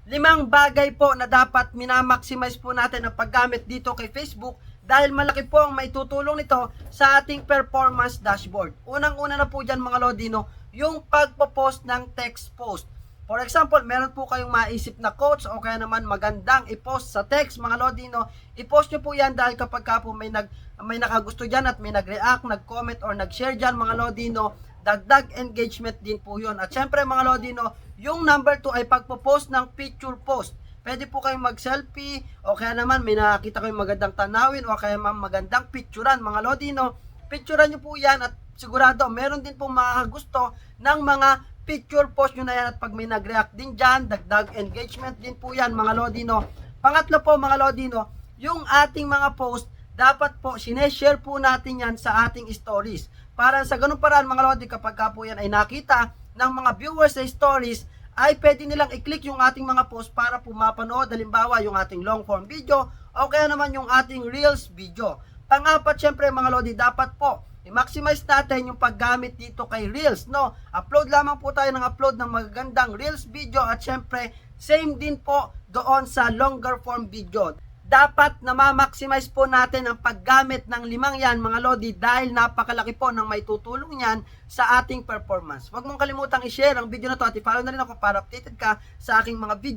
5 bagay po na dapat minamaximize po natin ang paggamit dito kay Facebook dahil malaki po ang maitutulong nito sa ating performance dashboard. Unang-una na po dyan mga Lodino, yung pagpo-post ng text post. For example, meron po kayong maisip na quotes o kaya naman magandang i-post sa text mga Lodino, i-post nyo po yan dahil kapag ka po may nakagusto dyan at may nag-react, nag-comment or nag-share dyan mga Lodino, dagdag engagement din po yun. At syempre mga Lodino, yung number 2 ay pagpo-post ng picture post. Pwede po kayong mag-selfie o kaya naman may nakita kayong magandang tanawin o kaya magandang picturean mga Lodino. Picturean nyo po yan at sigurado meron din po makakagusto ng mga picture post nyo na yan at pag may nag-react din dyan, dagdag engagement din po yan mga Lodino. Pangatlo po mga Lodino, yung ating mga post, dapat po sineshare po natin yan sa ating stories. Para sa ganung paraan mga Lodi, kapag po yan ay nakita ng mga viewers sa stories, ay pwede nilang i-click yung ating mga post para po mapanood, halimbawa yung ating long form video o kaya naman yung ating reels video. Pang-apat syempre mga Lodi, dapat po i-maximize natin yung paggamit dito kay Reels, no? Upload lamang po tayo ng upload ng magagandang Reels video at syempre, same din po doon sa longer form video. Dapat na ma-maximize po natin ang paggamit ng 5 yan mga Lodi dahil napakalaki po ng may tutulong yan sa ating performance. Huwag mong kalimutang i-share ang video na to at i-follow na rin ako para updated ka sa aking mga video.